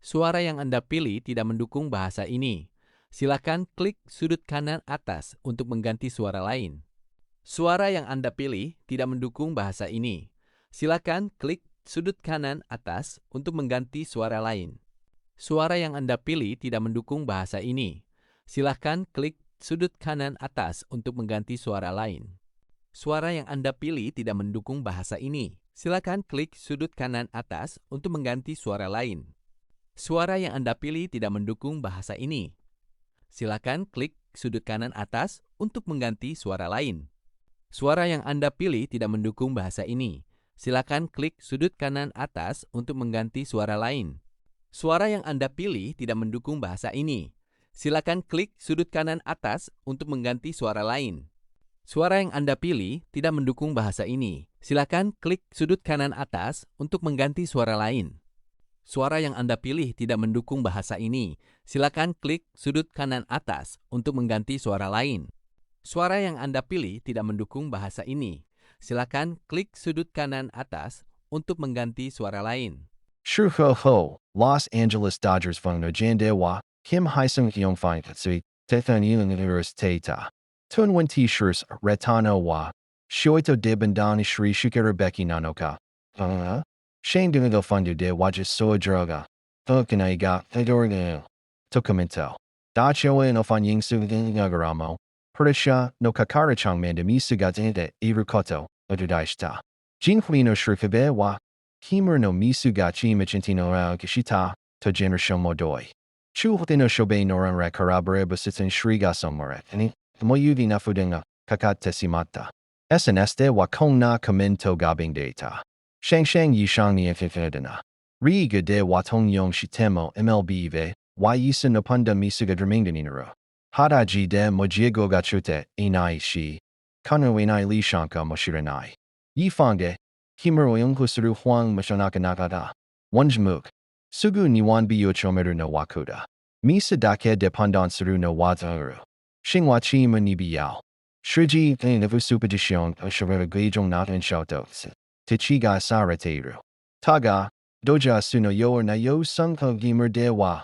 Suara yang Anda pilih tidak mendukung bahasa ini. Silakan klik sudut kanan atas untuk mengganti suara lain. Suara yang Anda pilih tidak mendukung bahasa ini. Silakan klik sudut kanan atas untuk mengganti suara lain. Suara yang Anda pilih tidak mendukung bahasa ini. Silakan klik sudut kanan atas untuk mengganti suara lain. Suara yang Anda pilih tidak mendukung bahasa ini. Silakan klik sudut kanan atas untuk mengganti suara lain. Suara yang Anda pilih tidak mendukung bahasa ini. Silakan klik sudut kanan atas untuk mengganti suara lain. Suara yang Anda pilih tidak mendukung bahasa ini. Silakan klik sudut kanan atas untuk mengganti suara lain. Suara yang Anda pilih tidak mendukung bahasa ini. Silakan klik sudut kanan atas untuk mengganti suara lain. Suara yang Anda pilih tidak mendukung bahasa ini. Silakan klik sudut kanan atas untuk mengganti suara lain. Suara yang Anda pilih tidak mendukung bahasa ini. Silakan klik sudut kanan atas untuk mengganti suara lain. Suara yang Anda pilih tidak mendukung bahasa ini. Silakan klik sudut kanan atas untuk mengganti suara lain. Shu ho ho, Los Angeles Dodgers Fang no Jandewa, Kim Hyesung Hyung Fine Tsui, Tethan Yung Teta. Tun Wen T Shurs, Retano Wa, Shoito de Bandani Shri Shukera Beki Nanoka. Shane Dungo Fundu de Wajis Soa Droga. Thukanaiga, Thedorga. Tokamento. Dacho no Fan Ying Su Nagaramo. Perdisha no Kakara Chang Mandamisuga de Irukoto, Odudaishta. Jinhui no Shrikabe wa. Himer no Misugachi Michintino ra Kishita, to Generation Modoi. Chuhote no Shobe Noran ra Karabare Basitin Shriga Somoretani, Moyuvi Nafudenga, Kakat Tesimata. SNSD wa Kong na Kamento Gabing Data. Shang Yishang ni Fifedana. Riga de Watong Yong Shitemo MLBV, Yisa no Punda Misuga Dramingdaninero. Hadaji de Mojiego Gachute, Inai Shi. Kano Inai Li Shanka Moshiranai. Yifange. Himuro Yungkusuru Huang Mashonaka Nakada. Wanjmuk. Sugu Niwan Biyo Chomeru no Wakuda. Misa Dake de Pandan Suru no Wazuru. Xingwachi Munibi Yao. Shriji Navu Supajishon Oshavera Gajong Nata and Shotos. Tichiga Sarateiru. Taga. Doja Suno Yor na Yo Sunko Gimer de Wa.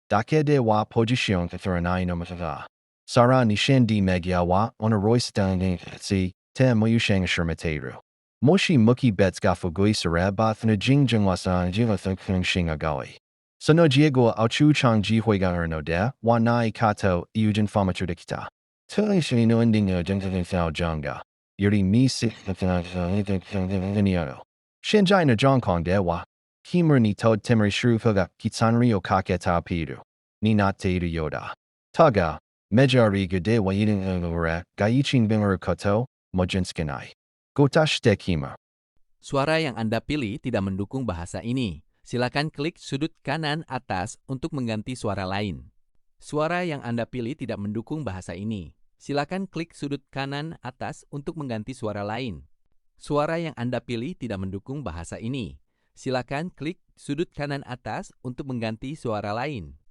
Dake de Wa Pojishon Katharanai no Matava. Sara Nishendi Megyawa on a Roystan Si. Te Moyushang Shermateiru. Moshi Muki Betskafu Gui Sarabath na Jingjingwasa Jivathang Shingagawi. Sono Jiego Auchu Chang Jihuiga Erno de, Wanai Kato, Eugen Famachudikita. Tuli Shino Endingo Jengtavin Thao Jonga. Yuri Misi Niano. Shinjai na Jongkong de wa. Himer ni Tod Timri Shrufuga, Kitsanrio Kaketa Piru. Ni not Teiru Yoda. Taga. Mejari Gade Wayidin Ure, Gaichin Bimaru Koto, Mojinskinai. Gotashte Kima. Suara yang Anda pilih tidak mendukung bahasa ini. Silakan klik sudut kanan atas untuk mengganti suara lain. Suara yang Anda pilih tidak mendukung bahasa ini. Silakan klik sudut kanan atas untuk mengganti suara lain. Suara yang Anda pilih tidak mendukung bahasa ini. Silakan klik sudut kanan atas untuk mengganti suara lain.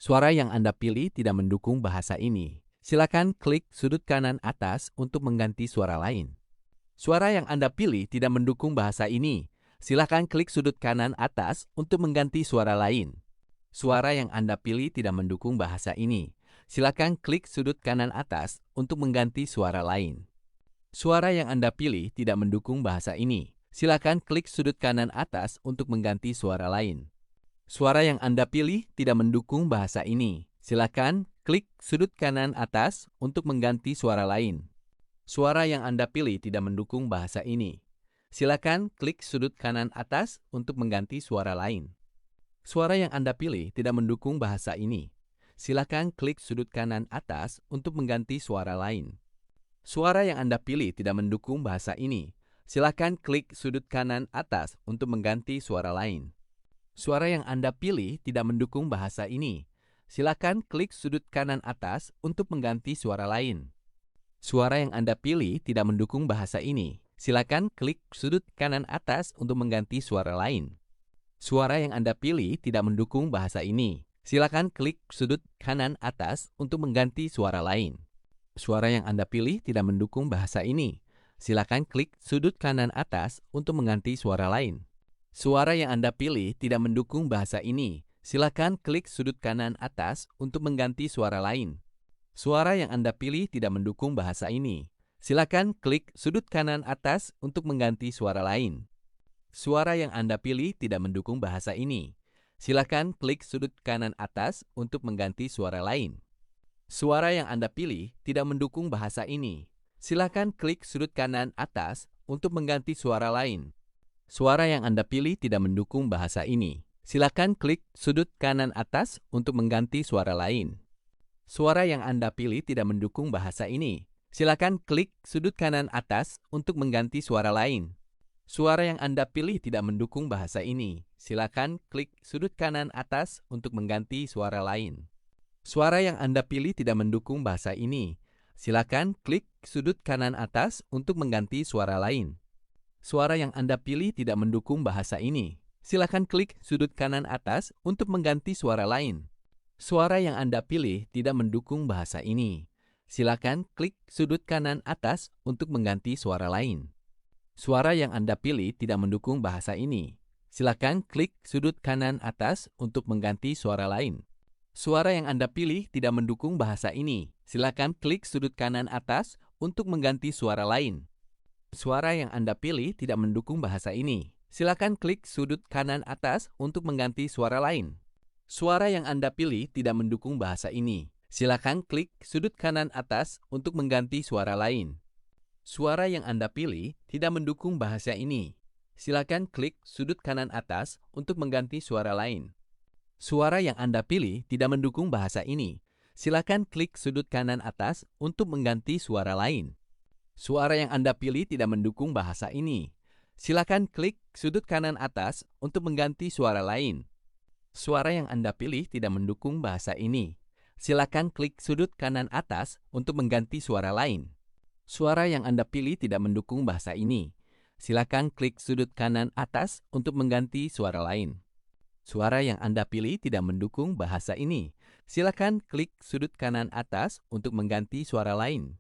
Suara yang Anda pilih tidak mendukung bahasa ini. Silakan klik sudut kanan atas untuk mengganti suara lain. Suara yang Anda pilih tidak mendukung bahasa ini. Silakan klik sudut kanan atas untuk mengganti suara lain. Suara yang Anda pilih tidak mendukung bahasa ini. Silakan klik sudut kanan atas untuk mengganti suara lain. Suara yang Anda pilih tidak mendukung bahasa ini. Silakan klik sudut kanan atas untuk mengganti suara lain. Suara yang Anda pilih tidak mendukung bahasa ini. Silakan klik sudut kanan atas untuk mengganti suara lain. Suara yang Anda pilih tidak mendukung bahasa ini. Silakan klik sudut kanan atas untuk mengganti suara lain. Suara yang Anda pilih tidak mendukung bahasa ini. Silakan klik sudut kanan atas untuk mengganti suara lain. Suara yang Anda pilih tidak mendukung bahasa ini. Silakan klik sudut kanan atas untuk mengganti suara lain. Suara yang Anda pilih tidak mendukung bahasa ini. Silakan klik sudut kanan atas untuk mengganti suara lain. Suara yang Anda pilih tidak mendukung bahasa ini. Silakan klik sudut kanan atas untuk mengganti suara lain. Suara yang Anda pilih tidak mendukung bahasa ini. Silakan klik sudut kanan atas untuk mengganti suara lain. Suara yang Anda pilih tidak mendukung bahasa ini. Silakan klik sudut kanan atas untuk mengganti suara lain. Suara yang Anda pilih tidak mendukung bahasa ini. Silakan klik sudut kanan atas untuk mengganti suara lain. Suara yang Anda pilih tidak mendukung bahasa ini. Silakan klik sudut kanan atas untuk mengganti suara lain. Suara yang Anda pilih tidak mendukung bahasa ini. Silakan klik sudut kanan atas untuk mengganti suara lain. Suara yang Anda pilih tidak mendukung bahasa ini. Silakan klik sudut kanan atas untuk mengganti suara lain. Suara yang Anda pilih tidak mendukung bahasa ini. Silakan klik sudut kanan atas untuk mengganti suara lain. Suara yang Anda pilih tidak mendukung bahasa ini. Silakan klik sudut kanan atas untuk mengganti suara lain. Suara yang Anda pilih tidak mendukung bahasa ini. Silakan klik sudut kanan atas untuk mengganti suara lain. Suara yang Anda pilih tidak mendukung bahasa ini. Silakan klik sudut kanan atas untuk mengganti suara lain. Suara yang Anda pilih tidak mendukung bahasa ini. Silakan klik sudut kanan atas untuk mengganti suara lain. Suara yang Anda pilih tidak mendukung bahasa ini. Silakan klik sudut kanan atas untuk mengganti suara lain. Suara yang Anda pilih tidak mendukung bahasa ini. Silakan klik sudut kanan atas untuk mengganti suara lain. Suara yang Anda pilih tidak mendukung bahasa ini. Silakan klik sudut kanan atas untuk mengganti suara lain. Suara yang Anda pilih tidak mendukung bahasa ini. Silakan klik sudut kanan atas untuk mengganti suara lain. Suara yang Anda pilih tidak mendukung bahasa ini. Silakan klik sudut kanan atas untuk mengganti suara lain. Suara yang Anda pilih tidak mendukung bahasa ini. Silakan klik sudut kanan atas untuk mengganti suara lain. Suara yang Anda pilih tidak mendukung bahasa ini. Silakan klik sudut kanan atas untuk mengganti suara lain. Suara yang Anda pilih tidak mendukung bahasa ini. Silakan klik sudut kanan atas untuk mengganti suara lain. Suara yang Anda pilih tidak mendukung bahasa ini. Silakan klik sudut kanan atas untuk mengganti suara lain. Suara yang Anda pilih tidak mendukung bahasa ini. Silakan klik sudut kanan atas untuk mengganti suara lain. Suara yang Anda pilih tidak mendukung bahasa ini. Silakan klik sudut kanan atas untuk mengganti suara lain.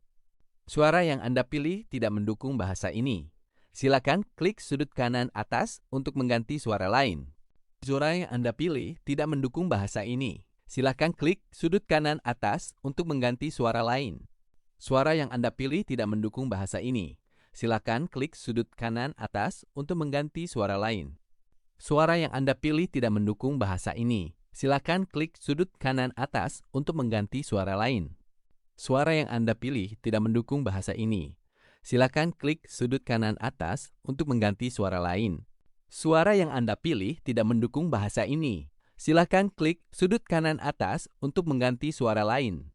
Suara yang Anda pilih tidak mendukung bahasa ini. Silakan klik sudut kanan atas untuk mengganti suara lain. Suara yang Anda pilih tidak mendukung bahasa ini. Silakan klik sudut kanan atas untuk mengganti suara lain. Suara yang Anda pilih tidak mendukung bahasa ini. Silakan klik sudut kanan atas untuk mengganti suara lain. Suara yang Anda pilih tidak mendukung bahasa ini. Silakan klik sudut kanan atas untuk mengganti suara lain. Suara yang Anda pilih tidak mendukung bahasa ini. Silakan klik sudut kanan atas untuk mengganti suara lain. Suara yang Anda pilih tidak mendukung bahasa ini. Silakan klik sudut kanan atas untuk mengganti suara lain.